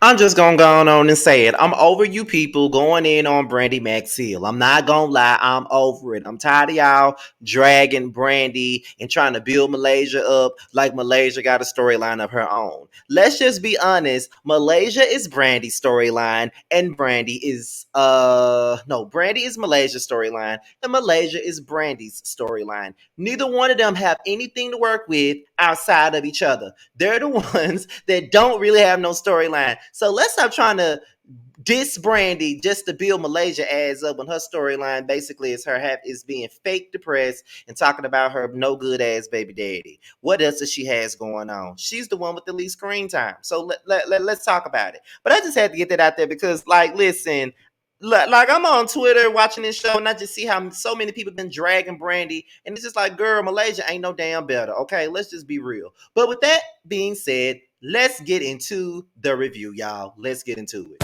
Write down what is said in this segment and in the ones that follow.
I'm just gonna go on and say it. I'm over you people going in on Brandy Maxfield. I'm not gonna lie, I'm over it. I'm tired of y'all dragging Brandy and trying to build Malaysia up like Malaysia got a storyline of her own. Let's just be honest. Malaysia is Brandy's storyline, and Brandy is Malaysia's storyline, and Malaysia is Brandy's storyline. Neither one of them have anything to work with outside of each other. They're the ones that don't really have no storyline. So let's stop trying to diss Brandy just to build Malaysia ads up when her storyline basically is being fake depressed and talking about her no good ass baby daddy. What else does she has going on? She's the one with the least screen time. So let's talk about it. But I just had to get that out there because, like, listen, like I'm on Twitter watching this show and I just see how so many people been dragging Brandy, and it's just like, girl, Malaysia ain't no damn better. Okay, let's just be real. But with that being said, let's get into the review, y'all. Let's get into it.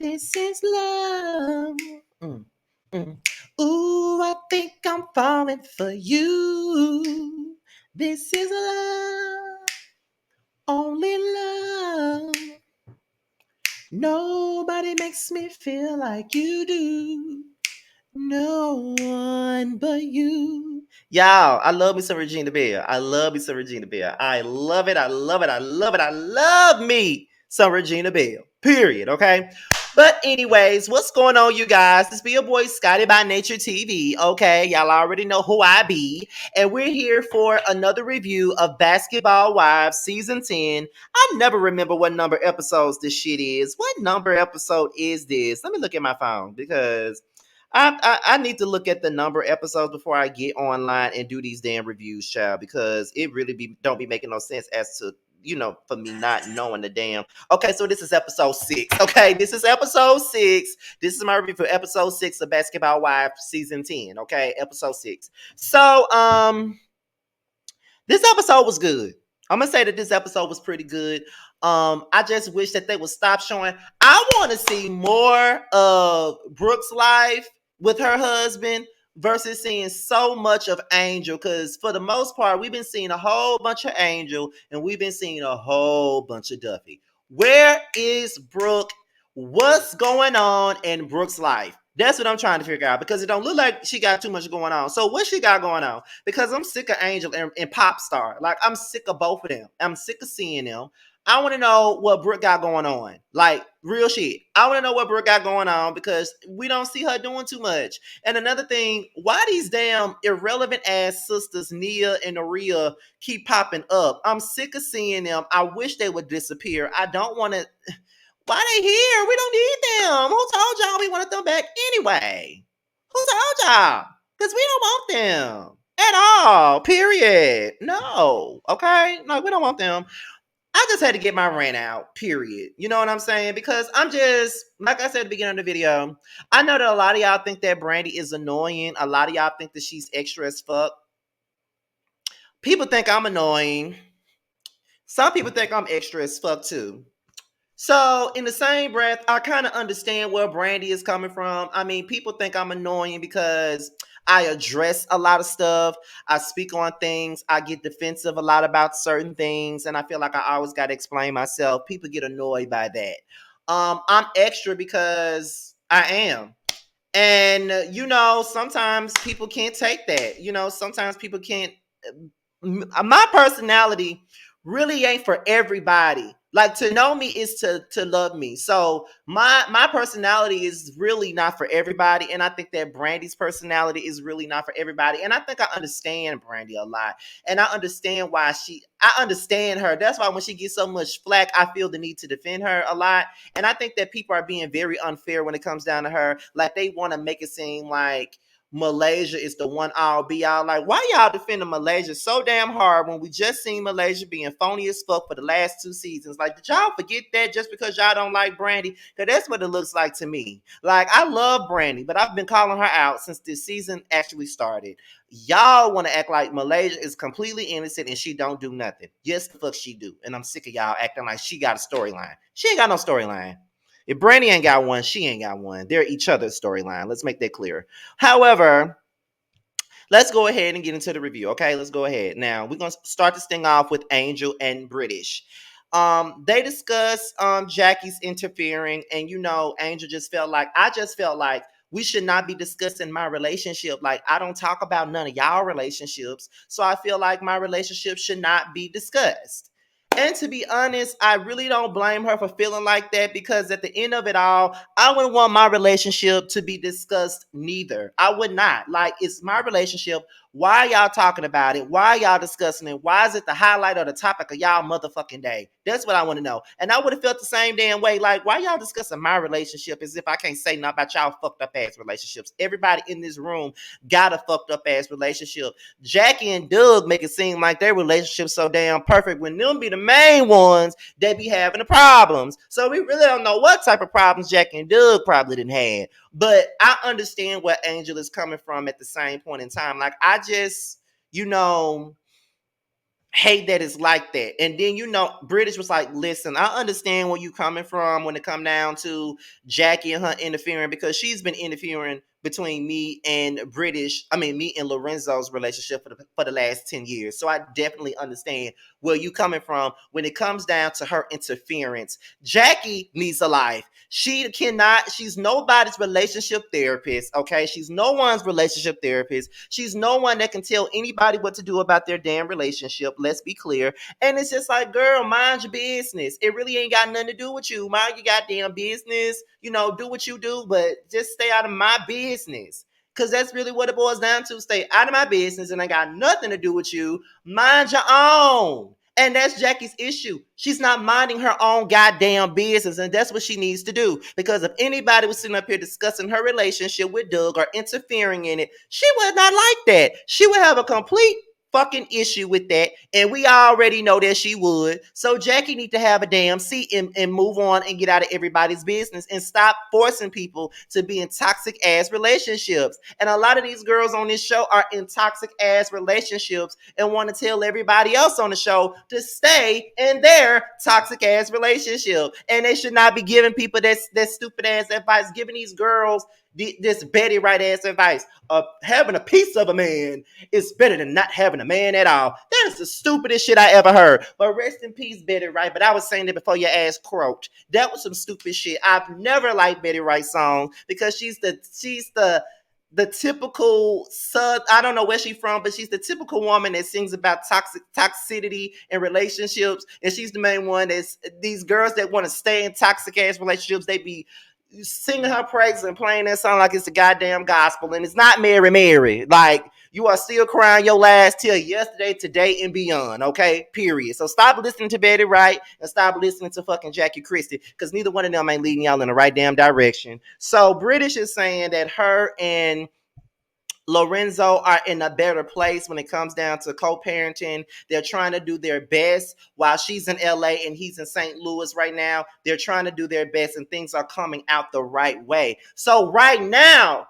This is love. Mm. Ooh, I think I'm falling for you. This is love. Only love. Nobody makes me feel like you do. No one but you. Y'all, I love me some Regina Bell. I love me some Regina Bell. I love it. I love it. I love it. I love me some Regina Bell. Period. Okay. But anyways, what's going on, you guys? This be your boy Scotty by Nature TV. Okay, y'all already know who I be, and we're here for another review of Basketball Wives season 10. I never remember what number episodes this shit is. What number episode is this? Let me look at my phone because I need to look at the number episodes before I get online and do these damn reviews, child, because it really don't be making no sense as to, for me not knowing the damn. Okay, so this is episode 6. Okay, this is episode 6. This is my review for episode 6 of Basketball Wives season 10. Okay, episode 6. So this episode was good. I'm gonna say that this episode was pretty good. I just wish that they would stop showing. I want to see more of Brooke's life with her husband versus seeing so much of Angel. Because for the most part, we've been seeing a whole bunch of Angel and we've been seeing a whole bunch of Duffy. Where is Brooke? What's going on in Brooke's life? That's what I'm trying to figure out because it don't look like she got too much going on. So what she got going on? Because I'm sick of Angel and Pop Star. Like, I'm sick of both of them. I'm sick of seeing them. I want to know what Brooke got going on. Like, real shit. I want to know what Brooke got going on because we don't see her doing too much. And another thing, why these damn irrelevant ass sisters, Nia and Aria, keep popping up? I'm sick of seeing them. I wish they would disappear. I don't want to. Why they here? We don't need them. Who told y'all we wanted them back anyway? Who told y'all? Because we don't want them at all. Period. No. Okay. No, we don't want them. I just had to get my rant out, period. You know what I'm saying? Because I'm just, like I said at the beginning of the video, I know that a lot of y'all think that Brandy is annoying. A lot of y'all think that she's extra as fuck. People think I'm annoying. Some people think I'm extra as fuck too. So, in the same breath, I kind of understand where Brandy is coming from. I mean, people think I'm annoying because I address a lot of stuff. I speak on things. I get defensive a lot about certain things, and I feel like I always got to explain myself. People get annoyed by that. I'm extra because I am. And, sometimes people can't take that. Sometimes people can't. My personality really ain't for everybody. Like, to know me is to love me. So my personality is really not for everybody, and I think that Brandy's personality is really not for everybody. And I think I understand Brandy a lot, and I understand why I understand her. That's why when she gets so much flack, I feel the need to defend her a lot. And I think that people are being very unfair when it comes down to her. Like, they want to make it seem like, Malaysia is the one all be all. Like, why y'all defending Malaysia so damn hard when we just seen Malaysia being phony as fuck for the last 2 seasons? Like, did y'all forget that just because y'all don't like Brandy? Because that's what it looks like to me. Like, I love Brandy, but I've been calling her out since this season actually started. Y'all want to act like Malaysia is completely innocent and she don't do nothing. Yes, the fuck she do. And I'm sick of y'all acting like she got a storyline. She ain't got no storyline. If Brandy ain't got one, she ain't got one. They're each other's storyline. Let's make that clear. However, let's go ahead and get into the review. Okay, let's go ahead. Now we're gonna start this thing off with Angel and British. They discuss Jackie's interfering, and Angel just felt like we should not be discussing my relationship. Like, I don't talk about none of y'all relationships, so I feel like my relationship should not be discussed. And to be honest, I really don't blame her for feeling like that, because at the end of it all, I wouldn't want my relationship to be discussed neither. I would not. Like, it's my relationship. Why y'all talking about it? Why y'all discussing it? Why is it the highlight or the topic of y'all motherfucking day? That's what I want to know. And I would have felt the same damn way. Like, why y'all discussing my relationship as if I can't say nothing about y'all fucked up ass relationships? Everybody in this room got a fucked up ass relationship. Jackie and Doug make it seem like their relationship so damn perfect when them be the main ones that be having the problems. So we really don't know what type of problems Jackie and Doug probably didn't have. But I understand where Angel is coming from at the same point in time. Like, I just, hate that it's like that. And then British was like, listen, I understand where you coming from when it come down to Jackie and her interfering, because she's been interfering between me and me and Lorenzo's relationship for the last 10 years. So I definitely understand where you coming from when it comes down to her interference. Jackie needs a life. She's nobody's relationship therapist, okay? She's no one's relationship therapist. She's no one that can tell anybody what to do about their damn relationship. Let's be clear. And it's just like, girl, mind your business. It really ain't got nothing to do with you. Mind your goddamn business. Do what you do, but just stay out of my business. Because that's really what it boils down to. Stay out of my business, and I got nothing to do with you. Mind your own. And that's Jackie's issue. She's not minding her own goddamn business, and that's what she needs to do. Because if anybody was sitting up here discussing her relationship with Doug or interfering in it, she would not like that. She would have a complete fucking issue with that, and we already know that she would. So Jackie need to have a damn seat and move on and get out of everybody's business and stop forcing people to be in toxic ass relationships. And a lot of these girls on this show are in toxic ass relationships and want to tell everybody else on the show to stay in their toxic ass relationship. And they should not be giving people that stupid ass advice, giving these girls this Betty Wright ass advice of having a piece of a man is better than not having a man at all. That is the stupidest shit I ever heard. But rest in peace, Betty Wright. But I was saying it before your ass croaked. That was some stupid shit. I've never liked Betty Wright songs because she's the typical I don't know where she's from, but she's the typical woman that sings about toxicity in relationships. And she's the main one that's these girls that want to stay in toxic ass relationships. They be singing her praises and playing that song like it's the goddamn gospel, and it's not Mary Mary. Like, you are still crying your last tear yesterday, today, and beyond. Okay, period. So stop listening to Betty Wright and stop listening to fucking Jackie Christie, because neither one of them ain't leading y'all in the right damn direction. So British is saying that her and Lorenzo are in a better place when it comes down to co-parenting. They're trying to do their best while she's in LA and he's in St. Louis right now. They're trying to do their best and things are coming out the right way. So right now,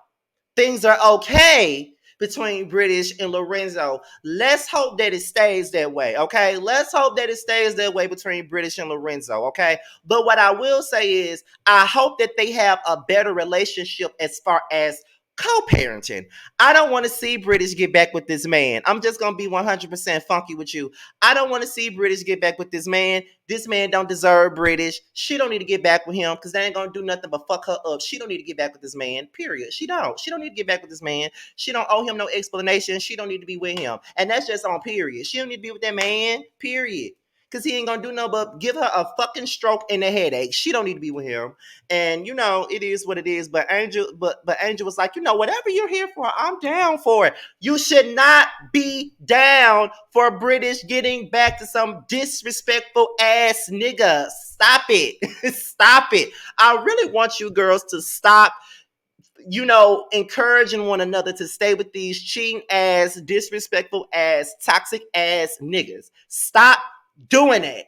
things are okay between British and Lorenzo. Let's hope that it stays that way, okay? Let's hope that it stays that way between British and Lorenzo, okay? But what I will say is, I hope that they have a better relationship as far as co-parenting. I don't want to see British get back with this man. I'm just going to be 100% funky with you. I don't want to see British get back with this man. This man don't deserve British. She don't need to get back with him because they ain't going to do nothing but fuck her up. She don't need to get back with this man, period. She don't need to get back with this man. She don't owe him no explanation. She don't need to be with him. And that's just on period. She don't need to be with that man, period. Because he ain't gonna do nothing but give her a fucking stroke and a headache. She don't need to be with him. And it is what it is. But Angel was like, whatever you're here for, I'm down for it. You should not be down for British getting back to some disrespectful ass nigga. Stop it. Stop it. I really want you girls to stop encouraging one another to stay with these cheating ass, disrespectful ass, toxic ass niggas. Stop doing it.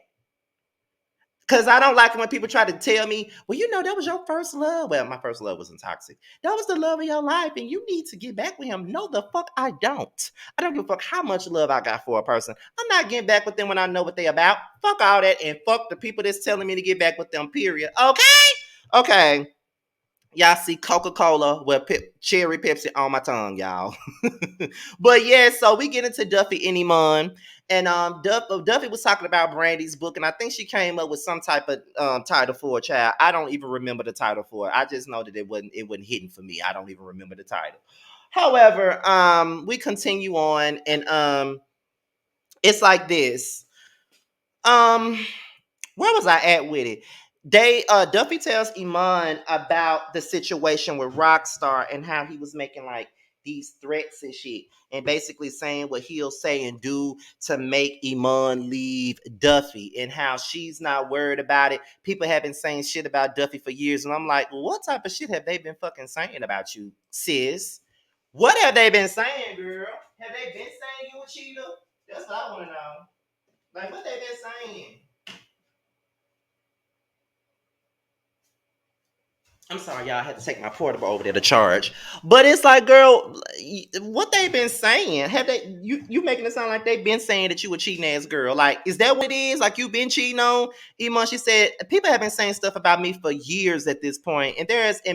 Cause I don't like it when people try to tell me, well, that was your first love. Well, my first love wasn't toxic. That was the love of your life, and you need to get back with him. No, the fuck I don't. I don't give a fuck how much love I got for a person. I'm not getting back with them when I know what they about. Fuck all that, and fuck the people that's telling me to get back with them. Period. Okay. Okay. Y'all see Coca-Cola with cherry Pepsi on my tongue, y'all. But yeah, so we get into Duffy and Iman. And Duffy was talking about Brandy's book, and I think she came up with some type of title for a child. I don't even remember the title for it. I just know that it wasn't hidden for me. I don't even remember the title. However, we continue on, and it's like this. Um, where was I at with it? Duffy tells Iman about the situation with Rockstar and how he was making like these threats and shit, and basically saying what he'll say and do to make Iman leave Duffy, and how she's not worried about it. People have been saying shit about Duffy for years, and I'm like, well, what type of shit have they been fucking saying about you, sis? What have they been saying, girl? Have they been saying you a cheater? That's what I want to know. Like, what they been saying? I'm sorry, y'all. I had to take my portable over there to charge. But it's like, girl, what they been saying? Have they? You making it sound like they've been saying that you a cheating ass girl? Like, is that what it is? Like, you been cheating on Iman? She said people have been saying stuff about me for years at this point, and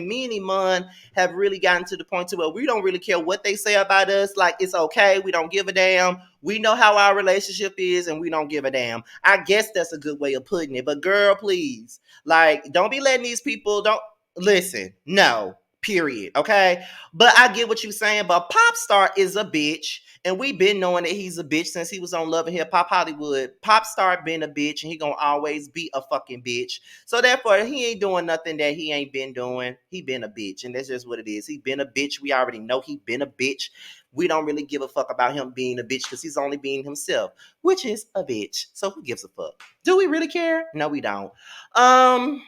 me and Iman have really gotten to the point to where we don't really care what they say about us. Like, it's okay. We don't give a damn. We know how our relationship is, and we don't give a damn. I guess that's a good way of putting it. But girl, please, like, don't be letting these people don't. Listen, no, period. Okay. But I get what you're saying. But Popstar is a bitch. And we've been knowing that he's a bitch since he was on Love and Hip Hop Hollywood. Popstar been a bitch and he gonna always be a fucking bitch. So therefore, he ain't doing nothing that he ain't been doing. He been a bitch. And that's just what it is. He been a bitch. We already know he been a bitch. We don't really give a fuck about him being a bitch because he's only being himself, which is a bitch. So who gives a fuck? Do we really care? No, we don't. Um,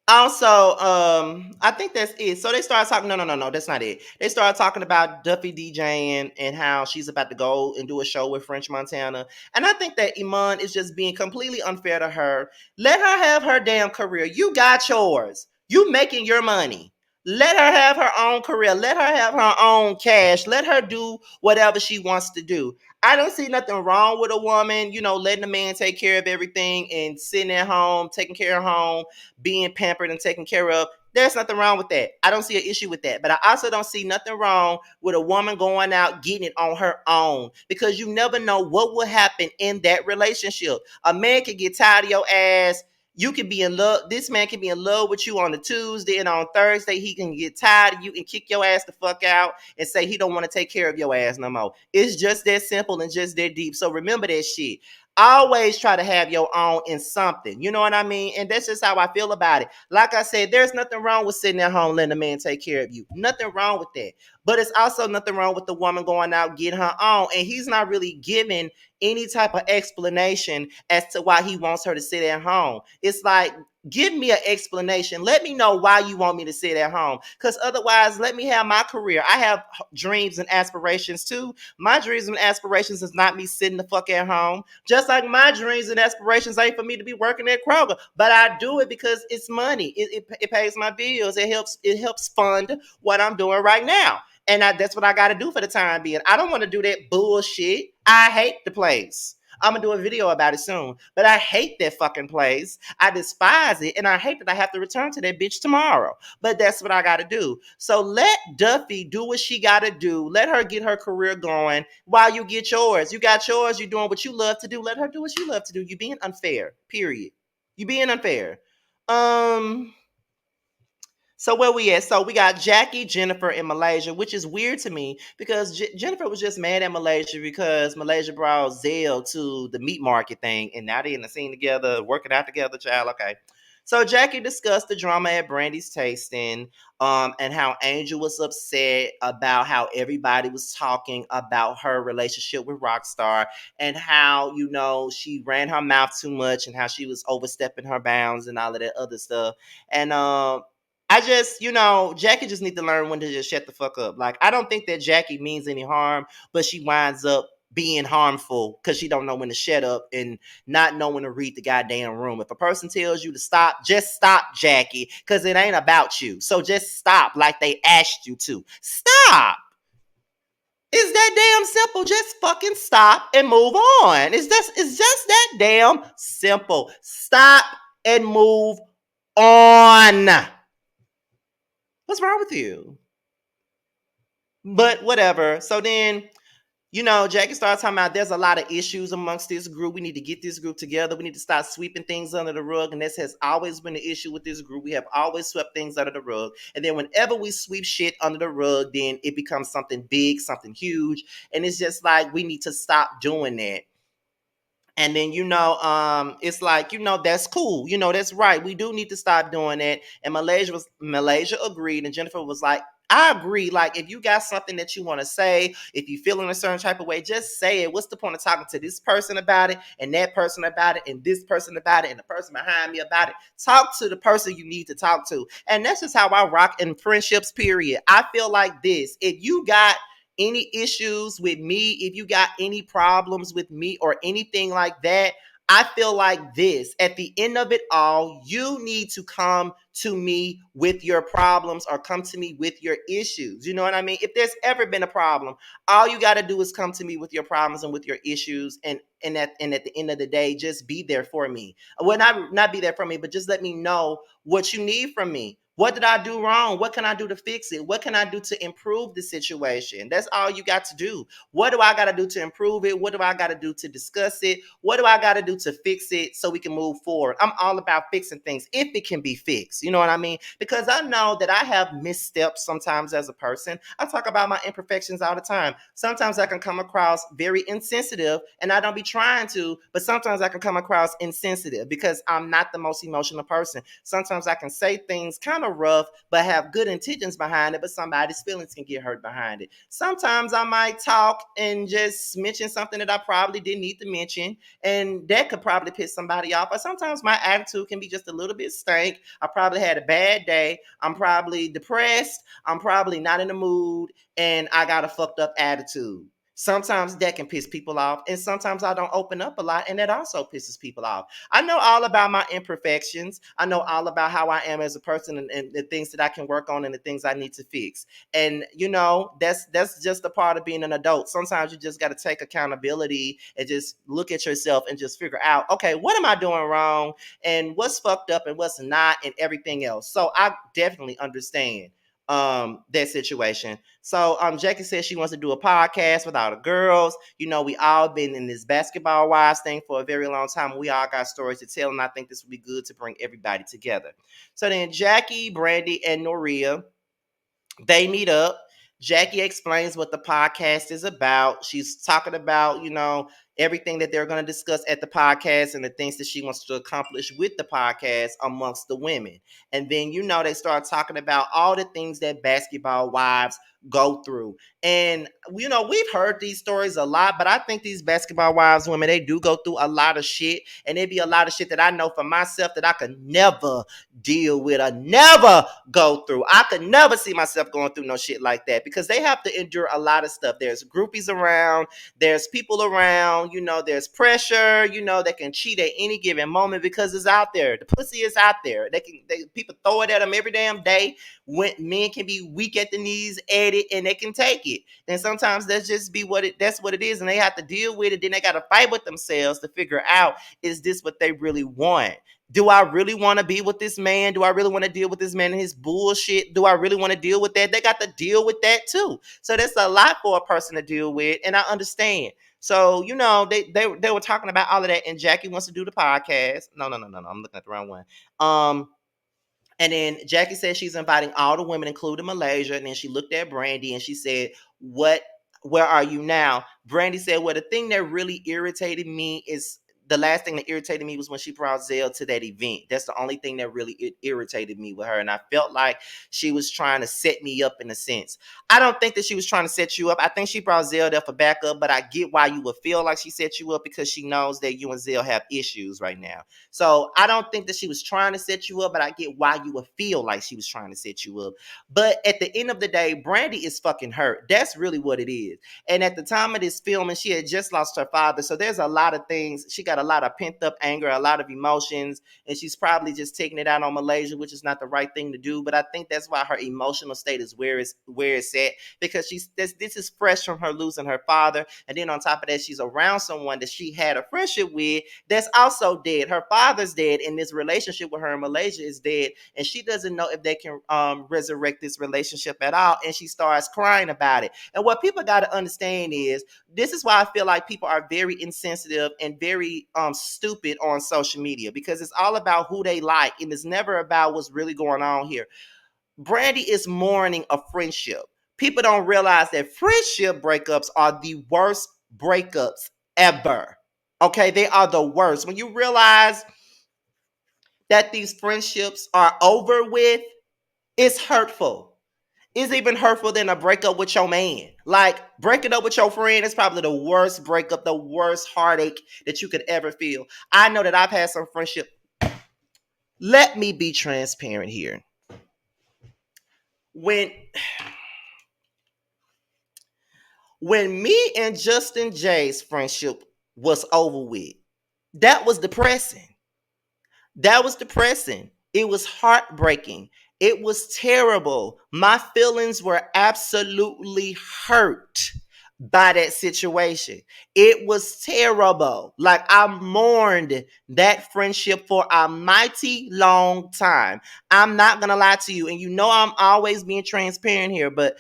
Also, I think that's it. So they started talking. No, no, no, no, that's not it. They started talking about Duffy DJing and how she's about to go and do a show with French Montana. And I think that Iman is just being completely unfair to her. Let her have her damn career. You got yours. You making your money. Let her have her own career. Let her have her own cash. Let her do whatever she wants to do. I don't see nothing wrong with a woman, letting a man take care of everything and sitting at home, taking care of home, being pampered and taken care of. There's nothing wrong with that. I don't see an issue with that. But I also don't see nothing wrong with a woman going out getting it on her own, because you never know what will happen in that relationship. A man can get tired of your ass. You can be in love. This man can be in love with you on a Tuesday, and on Thursday he can get tired of you and kick your ass the fuck out and say he don't want to take care of your ass no more. It's just that simple and just that deep. So remember that shit. Always try to have your own in something. You know what I mean? And that's just how I feel about it. Like I said, there's nothing wrong with sitting at home letting a man take care of you. Nothing wrong with that. But it's also nothing wrong with the woman going out getting her own. And he's not really giving any type of explanation as to why he wants her to sit at home. It's like, give me an explanation. Let me know why you want me to sit at home. Because otherwise, let me have my career. I have dreams and aspirations too. My dreams and aspirations is not me sitting the fuck at home. Just like my dreams and aspirations ain't for me to be working at Kroger. But I do it because it's money. It pays my bills. It helps fund what I'm doing right now. And that's what I got to do for the time being. I don't want to do that bullshit. I hate the place. I'm gonna do a video about it soon. But I hate that fucking place. I despise it. And I hate that I have to return to that bitch tomorrow. But that's what I gotta do. So let Duffy do what she gotta do. Let her get her career going while you get yours. You got yours, you're doing what you love to do. Let her do what she loves to do. You being unfair. Period. You being unfair. Um so where we at? So we got Jackie, Jennifer, and Malaysia, which is weird to me because Jennifer was just mad at Malaysia because Malaysia brought Zell to the meat market thing, and now they in the scene together, working out together, child. Okay. So Jackie discussed the drama at Brandy's tasting, and how Angel was upset about how everybody was talking about her relationship with Rockstar, and how she ran her mouth too much, and how she was overstepping her bounds and all of that other stuff, and I just, Jackie just need to learn when to just shut the fuck up. Like, I don't think that Jackie means any harm, but she winds up being harmful because she don't know when to shut up and not know when to read the goddamn room. If a person tells you to stop, just stop, Jackie, because it ain't about you. So just stop like they asked you to. Stop. It's that damn simple. Just fucking stop and move on. It's just that damn simple. Stop and move on. What's wrong with you? But whatever. So then, Jackie started talking about there's a lot of issues amongst this group. We need to get this group together. We need to start sweeping things under the rug. And this has always been the issue with this group. We have always swept things under the rug. And then whenever we sweep shit under the rug, then it becomes something big, something huge. And it's just like we need to stop doing that. And then, it's like, that's cool. That's right. We do need to stop doing that. And Malaysia agreed. And Jennifer was like, I agree. Like, if you got something that you want to say, if you feel in a certain type of way, just say it. What's the point of talking to this person about it and that person about it and this person about it and the person behind me about it? Talk to the person you need to talk to. And that's just how I rock in friendships, period. I feel like this. If you got any issues with me, if you got any problems with me or anything like that, I feel like this. At the end of it all, you need to come to me with your problems or come to me with your issues. You know what I mean? If there's ever been a problem, all you got to do is come to me with your problems and with your issues, and at the end of the day, just be there for me. Well, not be there for me, but just let me know what you need from me. What did I do wrong? What can I do to fix it? What can I do to improve the situation? That's all you got to do. What do I got to do to improve it? What do I got to do to discuss it? What do I got to do to fix it so we can move forward? I'm all about fixing things if it can be fixed. You know what I mean? Because I know that I have missteps sometimes as a person. I talk about my imperfections all the time. Sometimes I can come across very insensitive, and I don't be trying to, but sometimes I can come across insensitive because I'm not the most emotional person. Sometimes I can say things kind of rough, but have good intentions behind it, but somebody's feelings can get hurt behind it. Sometimes I might talk and just mention something that I probably didn't need to mention, and that could probably piss somebody off. But sometimes my attitude can be just a little bit stank. I probably had a bad day. I'm probably depressed. I'm probably not in the mood, and I got a fucked up attitude. Sometimes that can piss people off, and sometimes I don't open up a lot, and that also pisses people off. I know all about my imperfections. I know all about how I am as a person, and the things that I can work on and the things I need to fix. And that's just a part of being an adult. Sometimes you just got to take accountability and just look at yourself and just figure out, okay, what am I doing wrong, and what's fucked up and what's not, and everything else. So I definitely understand that situation. So Jackie says she wants to do a podcast with all the girls. We all been in this basketball wives thing for a very long time. We all got stories to tell, and I think this would be good to bring everybody together. So then Jackie, Brandy, and Noria, they meet up. Jackie explains what the podcast is about. She's talking about, everything that they're going to discuss at the podcast and the things that she wants to accomplish with the podcast amongst the women. And then, they start talking about all the things that basketball wives go through. And, we've heard these stories a lot, but I think these basketball wives women, they do go through a lot of shit. And it be a lot of shit that I know for myself that I could never deal with or never go through. I could never see myself going through no shit like that because they have to endure a lot of stuff. There's groupies around, there's people around, there's pressure, they can cheat at any given moment because it's out there. The pussy is out there. People throw it at them every damn day. When men can be weak at the knees at it and they can take it. And sometimes that's what it is, and they have to deal with it. Then they gotta fight with themselves to figure out, is this what they really want? Do I really want to be with this man? Do I really want to deal with this man and his bullshit? Do I really want to deal with that? They got to deal with that too. So that's a lot for a person to deal with, and I understand. So, they were talking about all of that, and Jackie wants to do the podcast. No. I'm looking at the wrong one. And then Jackie said she's inviting all the women, including Malaysia. And then she looked at Brandy and she said, where are you now? Brandy said, well, the thing that really irritated me is the last thing that irritated me was when she brought Zell to that event. That's the only thing that really irritated me with her. And I felt like she was trying to set me up in a sense. I don't think that she was trying to set you up. I think she brought Zell there for backup, but I get why you would feel like she set you up because she knows that you and Zell have issues right now. So I don't think that she was trying to set you up, but I get why you would feel like she was trying to set you up. But at the end of the day, Brandy is fucking hurt. That's really what it is. And at the time of this filming, she had just lost her father. So there's a lot of things. She got a lot of pent up anger, a lot of emotions, and she's probably just taking it out on Malaysia, which is not the right thing to do. But I think that's why her emotional state is where it's at, because this is fresh from her losing her father. And then on top of that, she's around someone that she had a friendship with that's also dead. Her father's dead, and this relationship with her in Malaysia is dead. And she doesn't know if they can resurrect this relationship at all. And she starts crying about it. And what people got to understand is, this is why I feel like people are very insensitive and very stupid on social media, because it's all about who they like, and it's never about what's really going on here. Brandy is mourning a friendship. People don't realize that friendship breakups are the worst breakups ever. Okay, they are the worst. When you realize that these friendships are over with, it's hurtful. It's even hurtful than a breakup with your man. Like, breaking up with your friend is probably the worst breakup, the worst heartache that you could ever feel. I know that I've had some friendship. Let me be transparent here. When me and Justin Jay's friendship was over with, that was depressing. That was depressing. It was heartbreaking. It was terrible. My feelings were absolutely hurt by that situation. It was terrible. Like, I mourned that friendship for a mighty long time. I'm not going to lie to you. And you know, I'm always being transparent here, but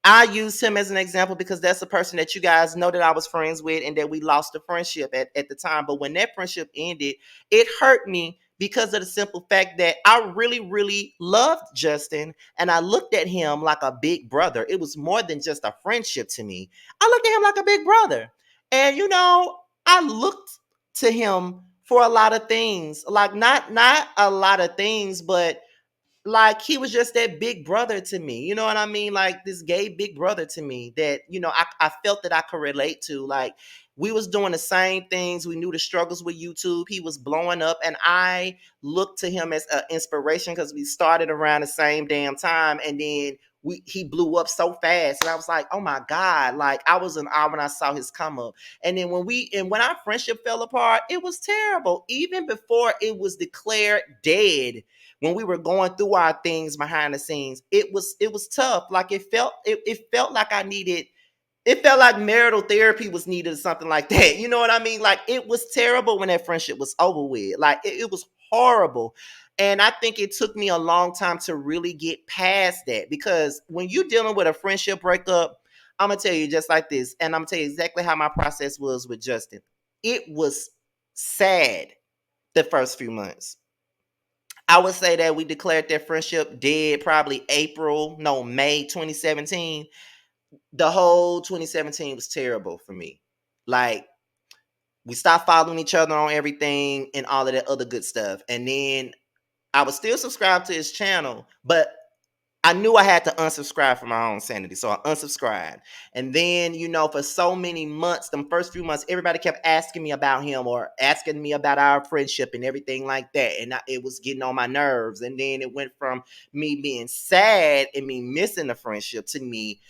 I use him as an example because that's the person that you guys know that I was friends with and that we lost the friendship at the time. But when that friendship ended, it hurt me because of the simple fact that I really, really loved Justin, and I looked at him like a big brother. It was more than just a friendship to me. I looked at him like a big brother. And you know, I looked to him for a lot of things. Like, not a lot of things, but like, he was just that big brother to me. You know what I mean? Like, this gay big brother to me that, you know, I felt that I could relate to. Like, we was doing the same things. We knew the struggles with YouTube. He was blowing up, and I looked to him as an inspiration because we started around the same damn time, and then he blew up so fast, and I was like, oh my God. Like, I was in awe when I saw his come up. And then when our friendship fell apart, it was terrible. Even before it was declared dead, when we were going through our things behind the scenes, it was tough. Like, it felt like I needed, it felt like marital therapy was needed or something like that. You know what I mean? Like, it was terrible when that friendship was over with. Like, it was horrible. And I think it took me a long time to really get past that, because when you're dealing with a friendship breakup, I'm gonna tell you just like this, and I'm gonna tell you exactly how my process was with Justin. It was sad the first few months. I would say that we declared that friendship dead probably May 2017. The whole 2017 was terrible for me. Like, we stopped following each other on everything and all of that other good stuff. And then I was still subscribed to his channel, but I knew I had to unsubscribe for my own sanity. So I unsubscribed. And then, you know, for so many months, the first few months, everybody kept asking me about him or asking me about our friendship and everything like that. And it was getting on my nerves. And then it went from me being sad and me missing the friendship to me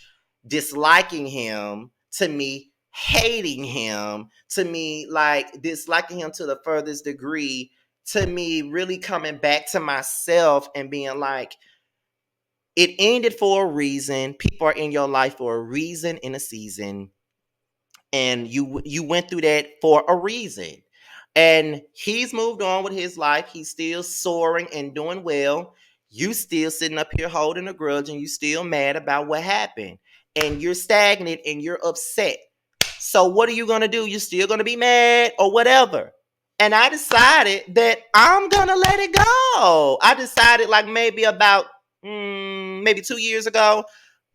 disliking him, to me hating him, to me like disliking him to the furthest degree, to me really coming back to myself and being like, it ended for a reason. People are in your life for a reason, in a season, and you went through that for a reason. And he's moved on with his life. He's still soaring and doing well. You still sitting up here holding a grudge, and you still mad about what happened. And you're stagnant and you're upset. So what are you gonna do? You're still gonna be mad or whatever. And I decided that I'm gonna let it go. I decided, like, maybe about maybe 2 years ago,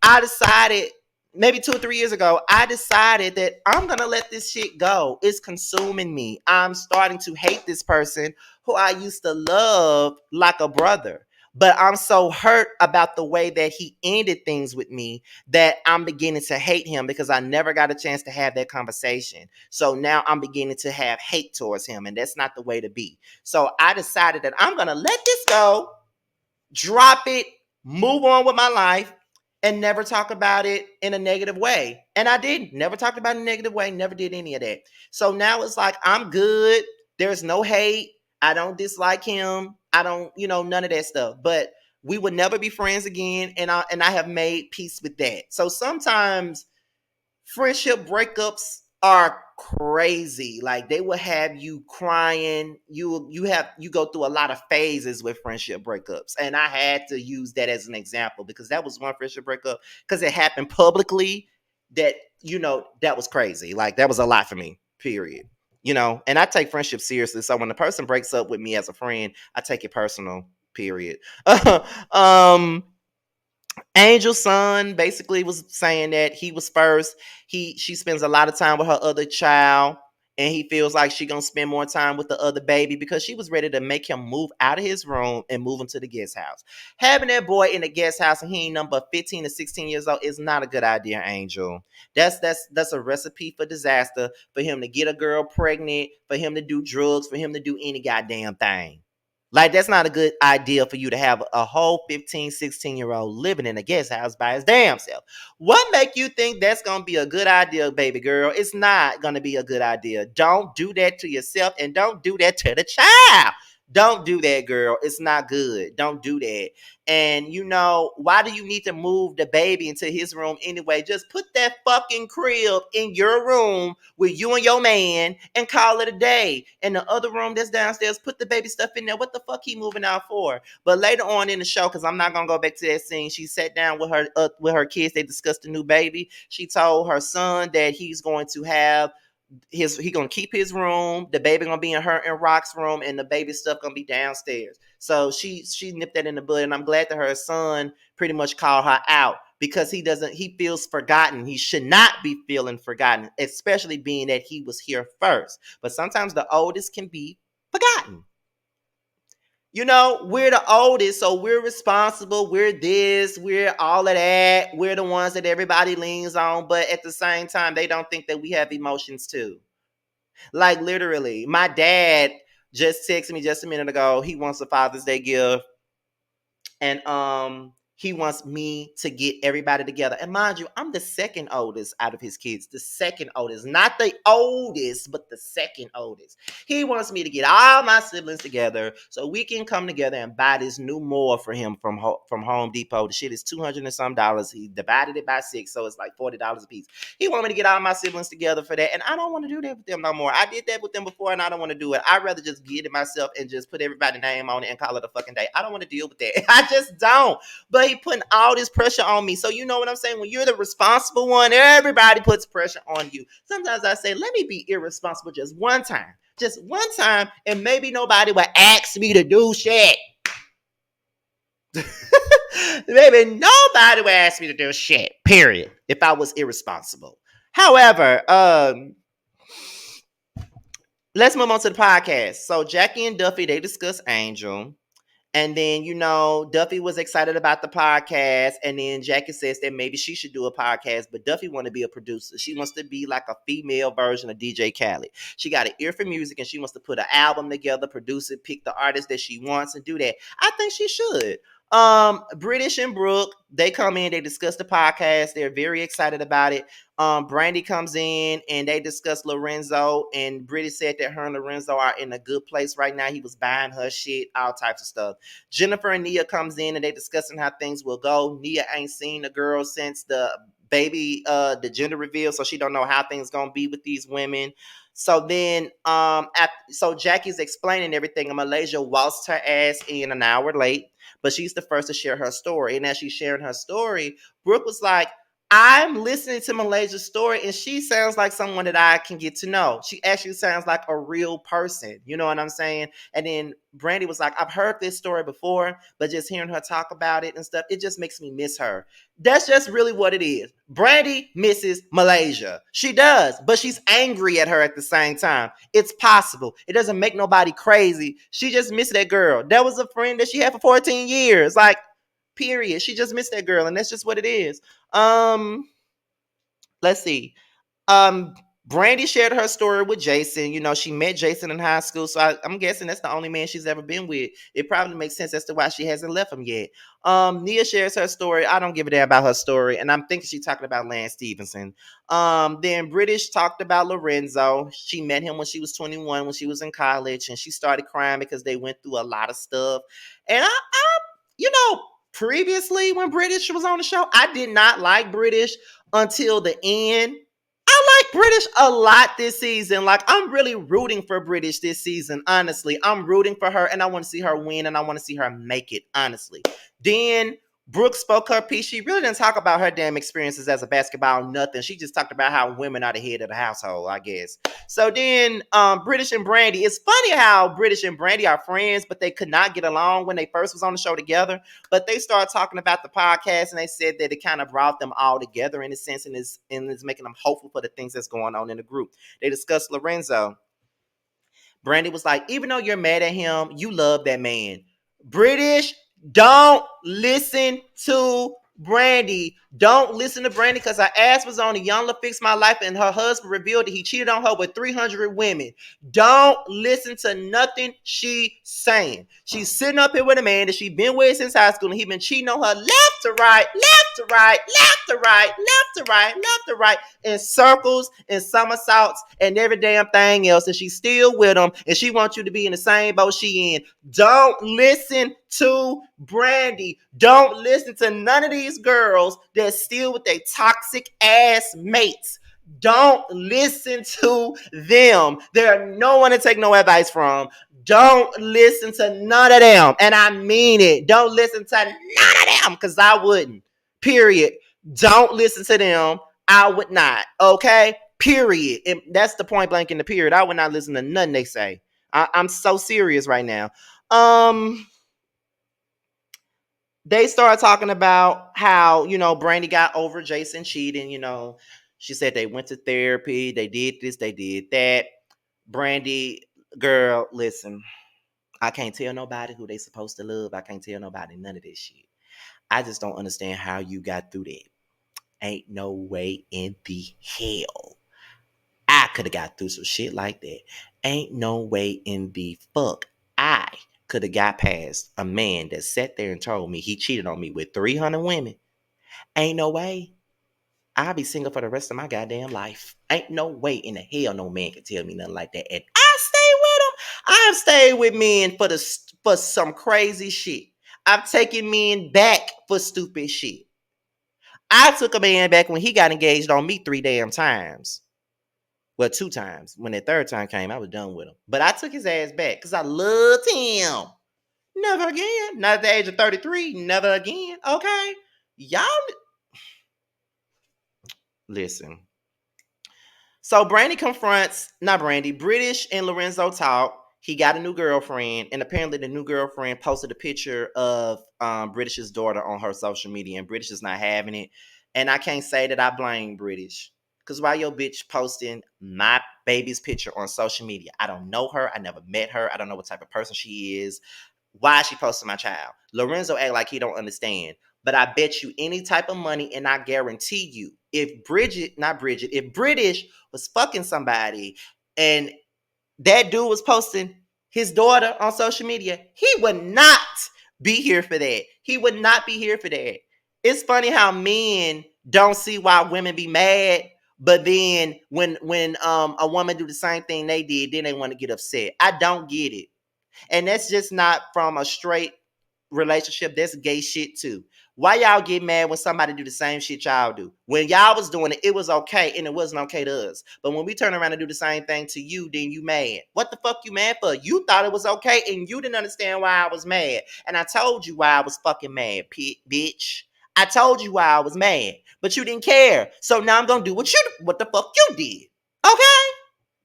I decided maybe 2 or 3 years ago, I decided that I'm gonna let this shit go. It's consuming me. I'm starting to hate this person who I used to love like a brother. But I'm so hurt about the way that he ended things with me that I'm beginning to hate him because I never got a chance to have that conversation. So now I'm beginning to have hate towards him, and that's not the way to be. So I decided that I'm gonna let this go, drop it, move on with my life, and never talk about it in a negative way. And I didn't. Never talked about it in a negative way, never did any of that. So now it's like I'm good. There's no hate. I don't dislike him. I don't, none of that stuff. But we would never be friends again. And I have made peace with that. So sometimes friendship breakups are crazy. Like they will have you crying. You go through a lot of phases with friendship breakups. And I had to use that as an example because that was one friendship breakup because it happened publicly that that was crazy. Like that was a lot for me. Period. And I take friendship seriously. So when the person breaks up with me as a friend, I take it personal. Period. um Angel's son basically was saying that he was first. She spends a lot of time with her other child, and he feels like she gonna spend more time with the other baby because she was ready to make him move out of his room and move into the guest house. Having that boy in the guest house and he ain't number 15 to 16 years old is not a good idea, Angel. That's a recipe for disaster for him to get a girl pregnant, for him to do drugs, for him to do any goddamn thing. Like that's not a good idea for you to have a whole 15, 16-year-old living in a guest house by his damn self. What make you think that's going to be a good idea, baby girl? It's not going to be a good idea. Don't do that to yourself and don't do that to the child. Don't do that, girl. It's not good. Don't do that. And why do you need to move the baby into his room anyway? Just put that fucking crib in your room with you and your man and call it a day. And the other room that's downstairs, put the baby stuff in there. What the fuck he moving out for? But later on in the show, because I'm not gonna go back to that scene, she sat down with her kids. They discussed the new baby. She told her son that he's going to have he gonna keep his room. The baby gonna be in her and Rock's room, and the baby stuff gonna be downstairs. So she nipped that in the bud, and I'm glad that her son pretty much called her out because he feels forgotten. He should not be feeling forgotten, especially being that he was here first. But sometimes the oldest can be forgotten. We're the oldest, so we're responsible. We're this, we're all of that. We're the ones that everybody leans on, but at the same time, they don't think that we have emotions too. Like literally, my dad just texted me just a minute ago. He wants a Father's Day gift, and he wants me to get everybody together. And mind you, I'm the second oldest out of his kids, the second oldest, not the oldest, but the second oldest. He wants me to get all my siblings together so we can come together and buy this new mower for him from Home Depot. The shit is $200 and some dollars. He divided it by 6, so it's like $40 a piece. He wanted me to get all my siblings together for that, and I don't want to do that with them no more. I did that with them before, and I don't want to do it. I'd rather just get it myself and just put everybody's name on it and call it a fucking day. I don't want to deal with that. I just don't. But he putting all this pressure on me. So you know what I'm saying? When you're the responsible one, everybody puts pressure on you. Sometimes I say, let me be irresponsible just one time. Just one time, and maybe nobody will ask me to do shit. Maybe nobody would ask me to do shit, period, if I was irresponsible. However, let's move on to the podcast. So Jackie and Duffy, they discuss Angel. And then, Duffy was excited about the podcast. And then Jackie says that maybe she should do a podcast, but Duffy want to be a producer. She wants to be like a female version of DJ Khaled. She got an ear for music and she wants to put an album together, produce it, pick the artist that she wants and do that. I think she should. British and Brooke, they come in, they discuss the podcast. They're very excited about it. Brandy comes in and they discuss Lorenzo, and British said that her and Lorenzo are in a good place right now. He was buying her shit, all types of stuff. Jennifer and Nia comes in and they discussing how things will go. Nia ain't seen the girl since the baby, the gender reveal, so she don't know how things gonna be with these women. So then, so Jackie's explaining everything, and Malaysia waltzed her ass in an hour late, but she's the first to share her story. And as she's sharing her story, Brooke was like, I'm listening to Malaysia's story, and she sounds like someone that I can get to know. She actually sounds like a real person. You know what I'm saying? And then Brandy was like, I've heard this story before, but just hearing her talk about it and stuff, it just makes me miss her. That's just really what it is. Brandy misses Malaysia. She does, but she's angry at her at the same time. It's possible. It doesn't make nobody crazy. She just missed that girl. That was a friend that she had for 14 years. Like, period. She just missed that girl, and that's just what it is. Um, let's see. Um, Brandy shared her story with Jason. You know, she met Jason in high school, so I'm guessing that's the only man she's ever been with. It probably makes sense as to why she hasn't left him yet. Nia shares her story. I don't give a damn about her story, and I'm thinking she's talking about Lance Stevenson. Then British talked about Lorenzo. She met him when she was 21, when she was in college, and she started crying because they went through a lot of stuff. And you know, previously when British was on the show, I did not like British until the end. I like British a lot this season. Like, I'm really rooting for British this season, honestly. I'm rooting for her, and I want to see her win, and I want to see her make it, honestly. Then Brooke spoke her piece. She really didn't talk about her damn experiences as a basketball, nothing. She just talked about how women are the head of the household, I guess. So then British and Brandy. It's funny how British and Brandy are friends, but they could not get along when they first was on the show together. But they started talking about the podcast, and they said that it kind of brought them all together in a sense, and is making them hopeful for the things that's going on in the group. They discussed Lorenzo. Brandy was like, even though you're mad at him, you love that man. British, don't listen to Brandy. Don't listen to Brandy because her ass was on a Young La Fix My Life, and her husband revealed that he cheated on her with 300 women. Don't listen to nothing she's saying. She's sitting up here with a man that she's been with since high school, and he been cheating on her left to right, left to right, left to right, left to right, left to right, in circles and somersaults and every damn thing else. And she's still with him, and she wants you to be in the same boat she in. Don't listen to Brandy. Don't listen to none of these girls that's still with their toxic ass mates. Don't listen to them. They're no one to take no advice from. Don't listen to none of them. And I mean it. Don't listen to none of them because I wouldn't. Period. Don't listen to them. I would not. Okay? Period. And that's the point blank in the period. I would not listen to nothing they say. I'm so serious right now. They started talking about how, Brandy got over Jason cheating. She said they went to therapy, they did this, they did that. Brandy, girl, listen, I can't tell nobody who they supposed to love. I can't tell nobody none of this shit. I just don't understand how you got through that. Ain't no way in the hell I could have got through some shit like that. Ain't no way in the fuck I could have got past a man that sat there and told me he cheated on me with 300 women. Ain't no way. I'll be single for the rest of my goddamn life. Ain't no way in the hell no man can tell me nothing like that. And I stay with him. I've stayed with men for some crazy shit. I've taken men back for stupid shit. I took a man back when he got engaged on me 3 damn times. Well, 2 times. When the third time came, I was done with him. But I took his ass back because I loved him. Never again. Not at the age of 33. Never again. Okay? Y'all listen. So British and Lorenzo talk. He got a new girlfriend, and apparently the new girlfriend posted a picture of British's daughter on her social media, and British is not having it. And I can't say that I blame British. Because why your bitch posting my baby's picture on social media? I don't know her. I never met her. I don't know what type of person she is. Why is she posting my child? Lorenzo act like he don't understand. But I bet you any type of money, and I guarantee you, if British was fucking somebody and that dude was posting his daughter on social media, he would not be here for that. He would not be here for that. It's funny how men don't see why women be mad, but then when a woman do the same thing they did, then they want to get upset. I don't get it. And that's just not from a straight relationship. That's gay shit too. Why y'all get mad when somebody do the same shit y'all do? When y'all was doing it, it was okay, and it wasn't okay to us. But when we turn around and do the same thing to you, then you mad. What the fuck you mad for? You thought it was okay, and you didn't understand why I was mad. And I told you why I was fucking mad, bitch. I told you why I was mad, but you didn't care. So now I'm gonna do what the fuck you did. Okay?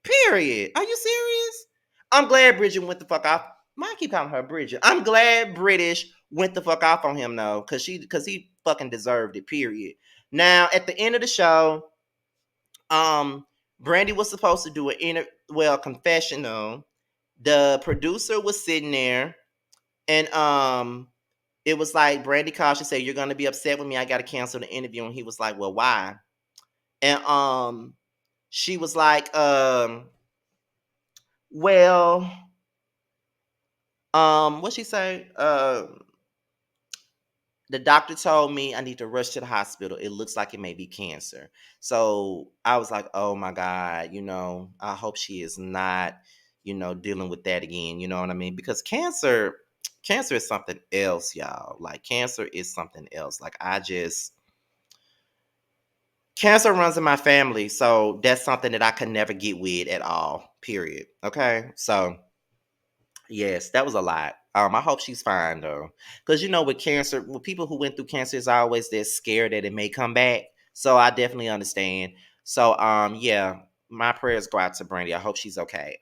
Period. Are you serious? I'm glad Bridget went the fuck off. I keep calling her Bridget. I'm glad British went the fuck off on him though, cause he fucking deserved it. Period. Now at the end of the show, Brandy was supposed to do confessional. The producer was sitting there, and it was like Brandy called. She said, "You're gonna be upset with me. I gotta cancel the interview." And he was like, "Well, why?" And she was like, "Well, what she say? The doctor told me I need to rush to the hospital. It looks like it may be cancer." So I was like, "Oh my God, I hope she is not, dealing with that again." You know what I mean? Because cancer is something else, y'all. Like cancer is something else. Like cancer runs in my family, so that's something that I could never get with at all. Period. Okay, so yes, that was a lot. I hope she's fine though, because with cancer, with people who went through cancer, is always they're scared that it may come back. So I definitely understand. So yeah, my prayers go out to Brandy. I hope she's okay.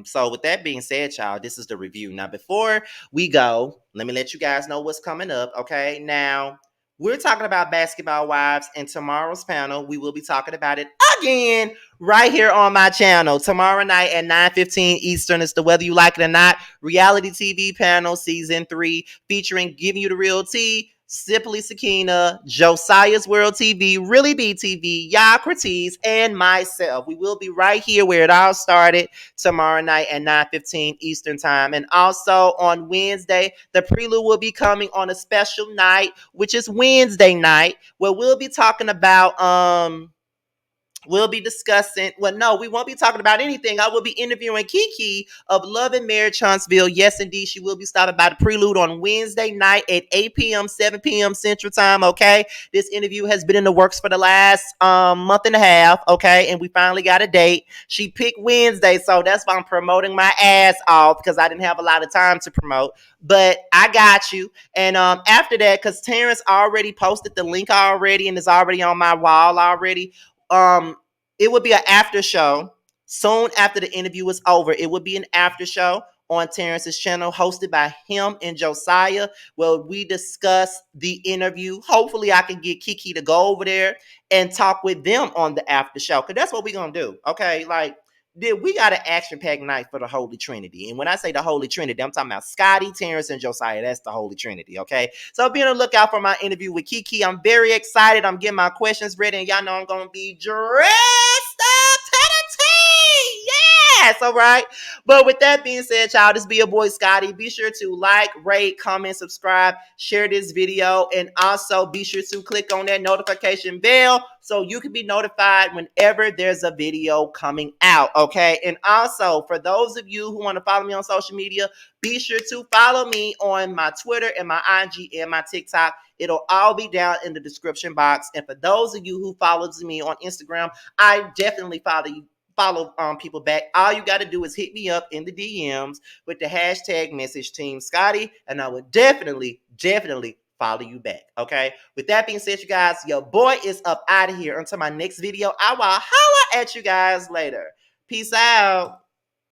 So with that being said, y'all, this is the review. Now before we go, let me let you guys know what's coming up. Okay, now we're talking about Basketball Wives, and tomorrow's panel we will be talking about it again right here on my channel tomorrow night at 9:15 Eastern. It's the Whether You Like It or Not reality TV panel season 3 featuring Giving You the Real Tea, Simply Sakina, Josiah's World TV, Really BTV, Yocrates, and myself. We will be right here where it all started tomorrow night at 9:15 Eastern Time. And also on Wednesday, the prelude will be coming on a special night, which is Wednesday night, where we'll be talking about we'll be discussing, well, no, we won't be talking about anything. I will be interviewing Kiki of Love and Marriage Huntsville. Yes, indeed, she will be stopping by the prelude on Wednesday night at 8 p.m., 7 p.m. Central Time, okay? This interview has been in the works for the last month and a half, okay? And we finally got a date. She picked Wednesday, so that's why I'm promoting my ass off, because I didn't have a lot of time to promote. But I got you. And after that, because Terrence already posted the link already and it's already on my wall already, it would be an after show soon after the interview is over. It would be an after show on Terrence's channel, hosted by him and Josiah, where we discuss the interview. Hopefully, I can get Kiki to go over there and talk with them on the after show, because that's what we're gonna do. Okay, like, we got an action-packed night for the Holy Trinity. And when I say the Holy Trinity, I'm talking about Scotty, Terrence, and Josiah. That's the Holy Trinity, okay? So be on the lookout for my interview with Kiki. I'm very excited. I'm getting my questions ready, and y'all know I'm going to be dressed up to the T. Yes, all right? But with that being said, y'all, this be your boy Scotty. Be sure to like, rate, comment, subscribe, share this video, and also be sure to click on that notification bell so you can be notified whenever there's a video coming out, okay? And also, for those of you who want to follow me on social media, be sure to follow me on my Twitter and my IG and my TikTok. It'll all be down in the description box. And for those of you who follows me on Instagram, I definitely follow people back. All you got to do is hit me up in the DMs with the hashtag message Team Scotty, and I would definitely follow you back. Okay. With that being said, you guys, your boy is up out of here. Until my next video, I will holla at you guys later. Peace out.